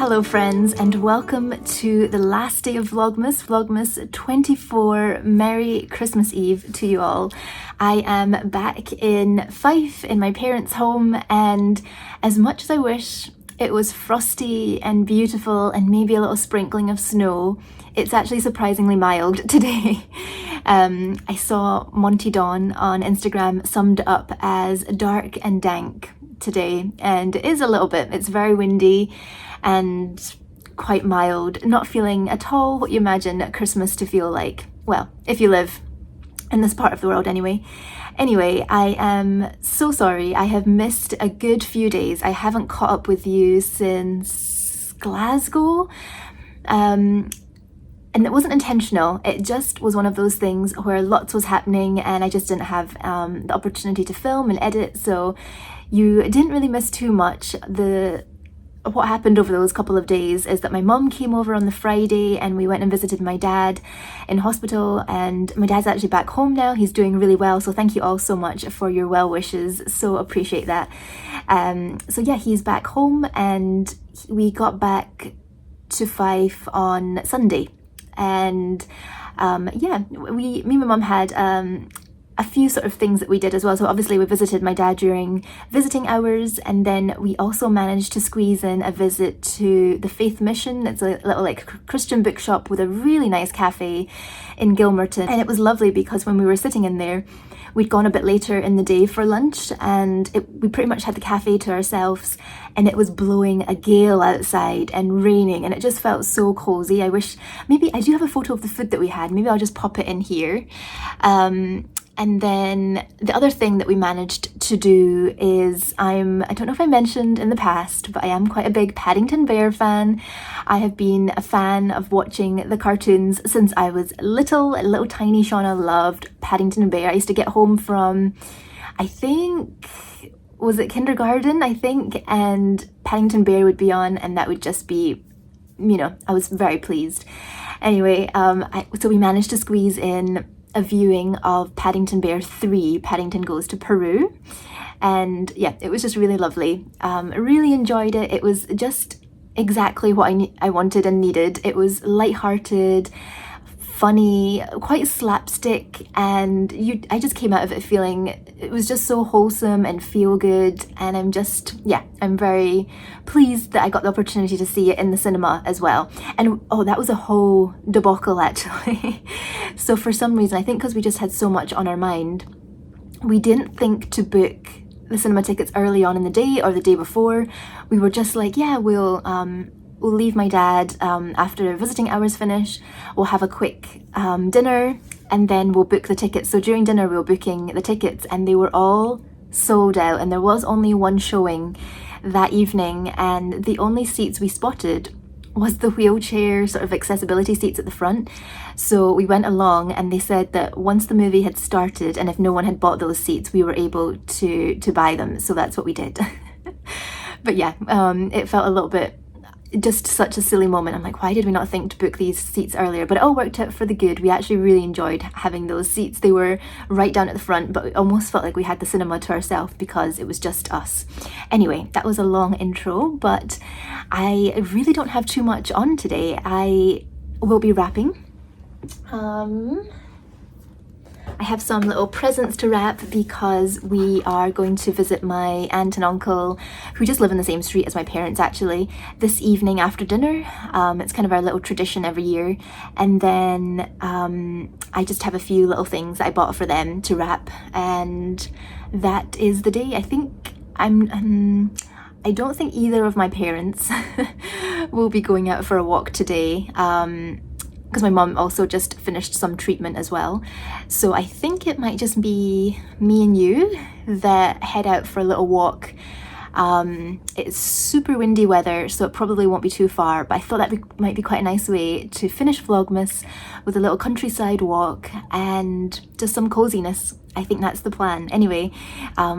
Hello friends, and welcome to the last day of Vlogmas, Vlogmas 24. Merry Christmas Eve to you all. I am back in Fife in my parents' home, and as much as I wish it was frosty and beautiful and maybe a little sprinkling of snow, it's actually surprisingly mild today. I saw Monty Dawn on Instagram summed it up as dark and dank today, and it is a little bit. It's very windy and quite mild, not feeling at all what you imagine Christmas to feel like. Well, if you live in this part of the world anyway. Anyway, I am so sorry. I have missed a good few days. I haven't caught up with you since Glasgow. And it wasn't intentional. It just was one of those things where lots was happening and I just didn't have the opportunity to film and edit, so you didn't really miss too much. What happened over those couple of days is that my mum came over on the Friday and we went and visited my dad in hospital, and my dad's actually back home now. He's doing really well, so thank you all so much for your well wishes. So appreciate that. So yeah, he's back home and we got back to Fife on Sunday. And yeah, me and my mum had a few sort of things that we did as well. So obviously we visited my dad during visiting hours, and then we also managed to squeeze in a visit to the Faith Mission. It's a little like Christian bookshop with a really nice cafe in Gilmerton, and it was lovely because when we were sitting in there, we'd gone a bit later in the day for lunch, and we pretty much had the cafe to ourselves, and it was blowing a gale outside and raining, and it just felt so cozy. I wish, maybe I do have a photo of the food that we had, maybe I'll just pop it in here. And then the other thing that we managed to do is, I don't know if I mentioned in the past, but I am quite a big Paddington Bear fan. I have been a fan of watching the cartoons since I was little tiny Shauna loved Paddington Bear. I used to get home from, I think, was it kindergarten, I think, and Paddington Bear would be on, and that would just be, you know, I was very pleased. Anyway, so we managed to squeeze in a viewing of Paddington Bear 3, Paddington Goes to Peru, and yeah, it was just really lovely. I really enjoyed it. It was just exactly what I wanted and needed. It was lighthearted, funny, quite slapstick, and I just came out of it feeling it was just so wholesome and feel good, and I'm very pleased that I got the opportunity to see it in the cinema as well. And oh, that was a whole debacle actually. So for some reason, I think because we just had so much on our mind, we didn't think to book the cinema tickets early on in the day or the day before. We were just like, yeah, we'll leave my dad after visiting hours finish, we'll have a quick dinner, and then we'll book the tickets. So during dinner we were booking the tickets, and they were all sold out, and there was only one showing that evening, and the only seats we spotted was the wheelchair sort of accessibility seats at the front. So we went along, and they said that once the movie had started and if no one had bought those seats, we were able to buy them, so that's what we did. But yeah, it felt a little bit just such a silly moment. I'm like, why did we not think to book these seats earlier? But it all worked out for the good. We actually really enjoyed having those seats. They were right down at the front, but it almost felt like we had the cinema to ourselves because it was just us. Anyway, that was a long intro, but I really don't have too much on today. I will be wrapping. I have some little presents to wrap because we are going to visit my aunt and uncle, who just live in the same street as my parents actually, this evening after dinner. It's kind of our little tradition every year. And then I just have a few little things that I bought for them to wrap, and that is the day. I think I don't think either of my parents will be going out for a walk today. Because my mum also just finished some treatment as well. So I think it might just be me and you that head out for a little walk. It's super windy weather, so it probably won't be too far, but I thought that might be quite a nice way to finish Vlogmas with a little countryside walk and just some coziness. I think that's the plan. Anyway, I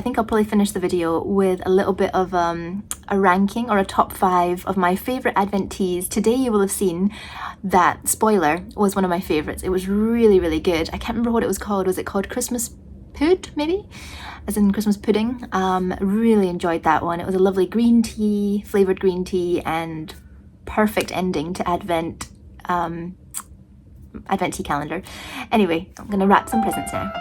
think I'll probably finish the video with a little bit of a ranking or a top 5 of my favourite Advent teas. Today you will have seen that Spoiler was one of my favourites. It was really, really good. I can't remember what it was called. Was it called Christmas Pud, maybe, as in Christmas pudding. Really enjoyed that one. It was a lovely green tea, flavoured green tea, and perfect ending to Advent tea calendar. Anyway, I'm gonna wrap some presents now.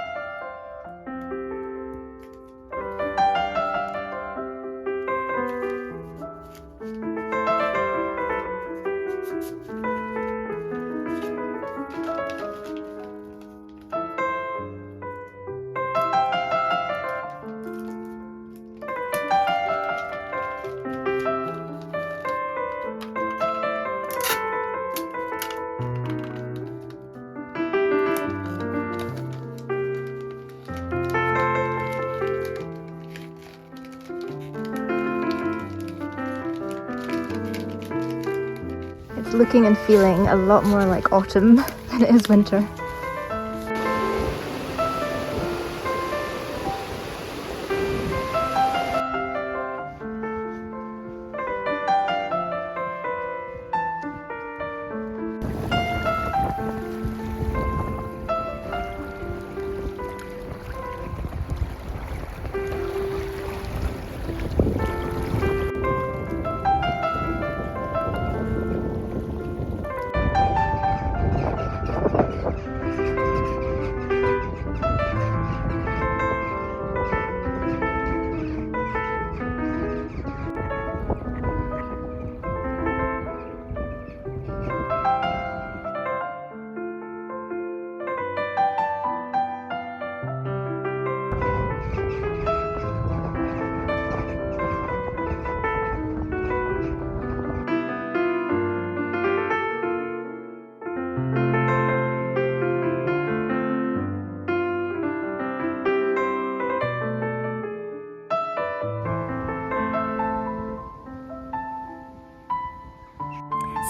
It's looking and feeling a lot more like autumn than it is winter.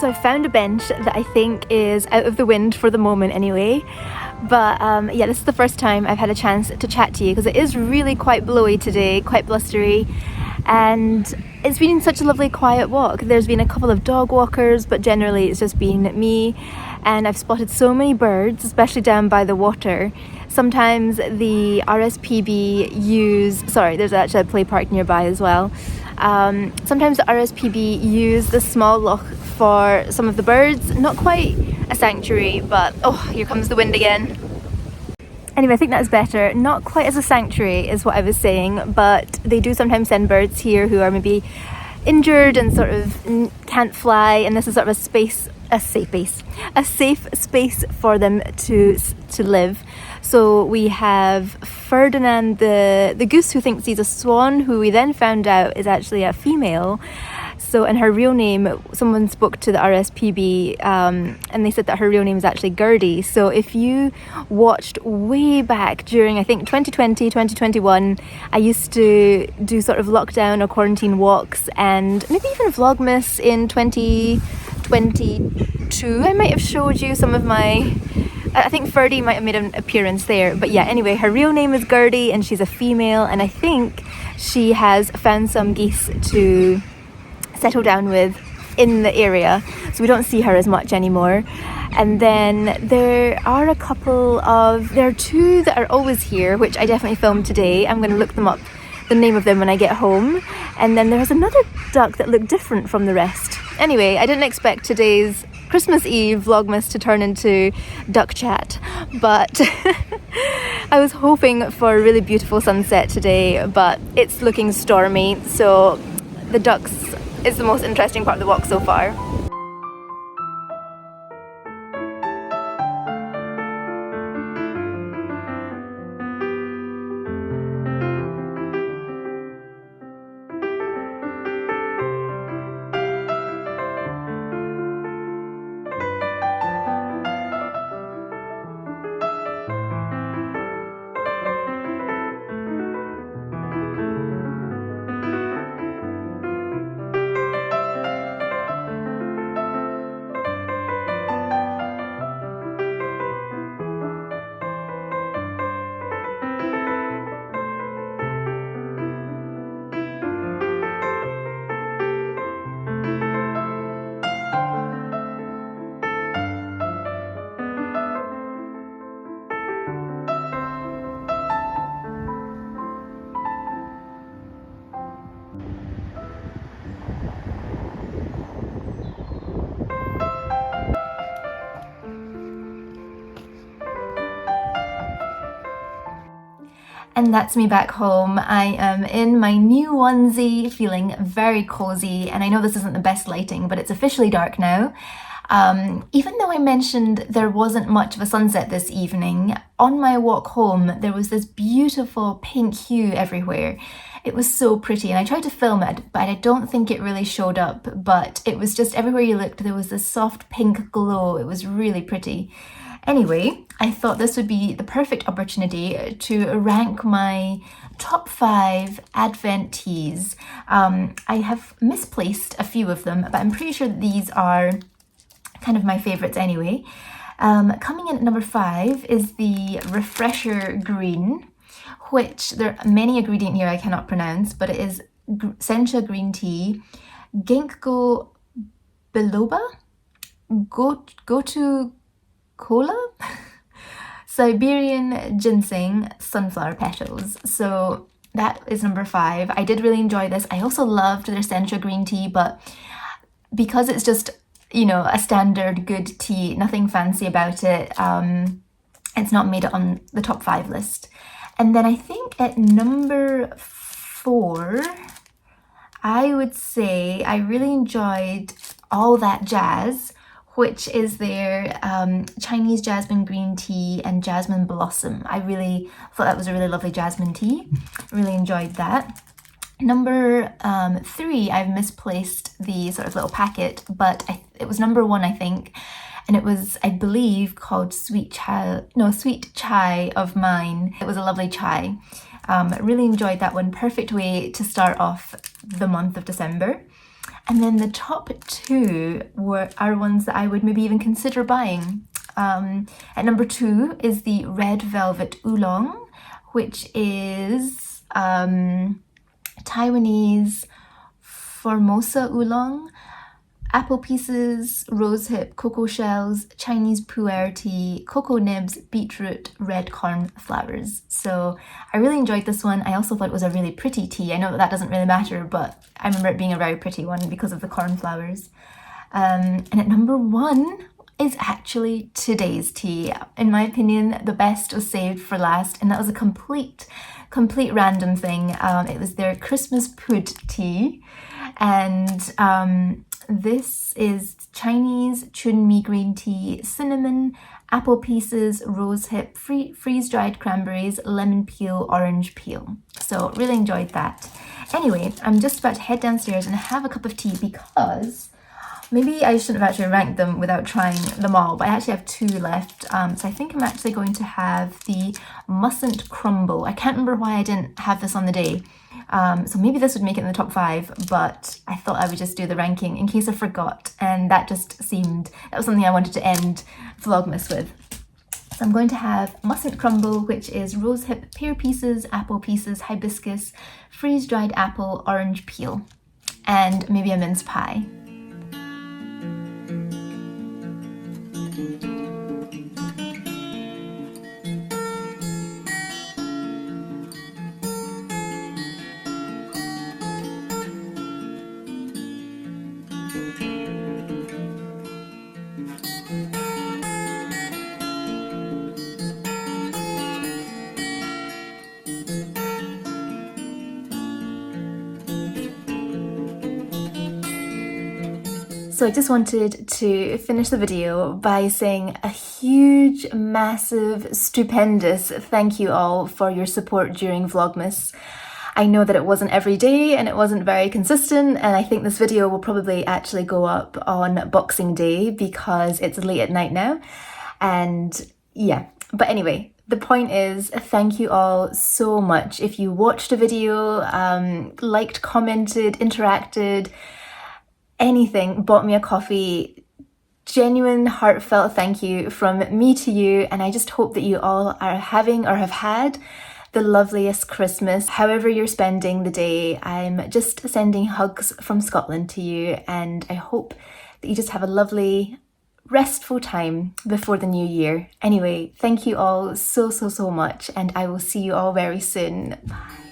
So I found a bench that I think is out of the wind for the moment anyway. But yeah, this is the first time I've had a chance to chat to you because it is really quite blowy today, quite blustery. And it's been such a lovely quiet walk. There's been a couple of dog walkers, but generally it's just been me. And I've spotted so many birds, especially down by the water. Sometimes the RSPB there's actually a play park nearby as well. Sometimes the RSPB use the small loch for some of the birds. Not quite a sanctuary, but oh, here comes the wind again. Anyway, I think that's better. Not quite as a sanctuary is what I was saying, but they do sometimes send birds here who are maybe injured and sort of can't fly, and this is sort of a safe space for them to live. So we have Ferdinand the goose, who thinks he's a swan, who we then found out is actually a female. So, and her real name, someone spoke to the RSPB and they said that her real name is actually Gertie. So if you watched way back during, I think, 2020, 2021, I used to do sort of lockdown or quarantine walks, and maybe even Vlogmas in 2022. I might have showed you some of my... I think Ferdy might have made an appearance there. But yeah, anyway, her real name is Gertie and she's a female, and I think she has found some geese to settle down with in the area, so we don't see her as much anymore. And then there are two that are always here, which I definitely filmed today. I'm going to look them up, the name of them, when I get home. And then there's another duck that looked different from the rest. Anyway, I didn't expect today's Christmas Eve Vlogmas to turn into duck chat, but I was hoping for a really beautiful sunset today, but it's looking stormy, so the ducks is the most interesting part of the walk so far. And that's me back home. I am in my new onesie, feeling very cozy, and I know this isn't the best lighting, but it's officially dark now. Even though I mentioned there wasn't much of a sunset this evening, on my walk home there was this beautiful pink hue everywhere. It was so pretty, and I tried to film it, but I don't think it really showed up, but it was just everywhere you looked there was this soft pink glow. It was really pretty. Anyway, I thought this would be the perfect opportunity to rank my top 5 Advent teas. I have misplaced a few of them, but I'm pretty sure that these are kind of my favourites anyway. Coming in at number 5 is the Refresher Green, which there are many ingredient here I cannot pronounce, but it is sencha green tea, ginkgo biloba, gotu kola, Siberian ginseng, sunflower petals. So that is number 5. I did really enjoy this. I also loved their sencha green tea, but because it's just, you know, a standard good tea, nothing fancy about it, it's not made it on the top 5 list. And then I think at number 4, I would say I really enjoyed All That Jazz, which is their Chinese jasmine green tea and jasmine blossom. I really thought that was a really lovely jasmine tea. Really enjoyed that. Number 3, I've misplaced the sort of little packet, but it was number 1, I think. And it was, I believe, called Sweet Chai of Mine. It was a lovely chai. Really enjoyed that one. Perfect way to start off the month of December. And then the top 2 are ones that I would maybe even consider buying. At number 2 is the Red Velvet Oolong, which is Taiwanese Formosa Oolong, apple pieces, rosehip, cocoa shells, Chinese pu'er tea, cocoa nibs, beetroot, red cornflowers. So I really enjoyed this one. I also thought it was a really pretty tea. I know that doesn't really matter, but I remember it being a very pretty one because of the cornflowers. And at number 1 is actually today's tea. In my opinion, the best was saved for last, and that was a complete random thing. It was their Christmas Pud tea, and this is Chinese chunmi green tea, cinnamon, apple pieces, rosehip, freeze-dried cranberries, lemon peel, orange peel. So really enjoyed that. Anyway, I'm just about to head downstairs and have a cup of tea because maybe I shouldn't have actually ranked them without trying them all, but I actually have 2 left. So I think I'm actually going to have the Mustn't Crumble. I can't remember why I didn't have this on the day. So maybe this would make it in the top 5, but I thought I would just do the ranking in case I forgot. And that just seemed, that was something I wanted to end Vlogmas with. So I'm going to have Mustn't Crumble, which is rosehip, pear pieces, apple pieces, hibiscus, freeze-dried apple, orange peel, and maybe a mince pie. So I just wanted to finish the video by saying a huge, massive, stupendous thank you all for your support during Vlogmas. I know that it wasn't every day and it wasn't very consistent, and I think this video will probably actually go up on Boxing Day because it's late at night now. And yeah, but anyway, the point is, thank you all so much. If you watched a video, liked, commented, interacted, anything, bought me a coffee, genuine heartfelt thank you from me to you, and I just hope that you all are having or have had the loveliest Christmas. However you're spending the day, I'm just sending hugs from Scotland to you, and I hope that you just have a lovely, restful time before the new year. Anyway, thank you all so much, and I will see you all very soon. Bye.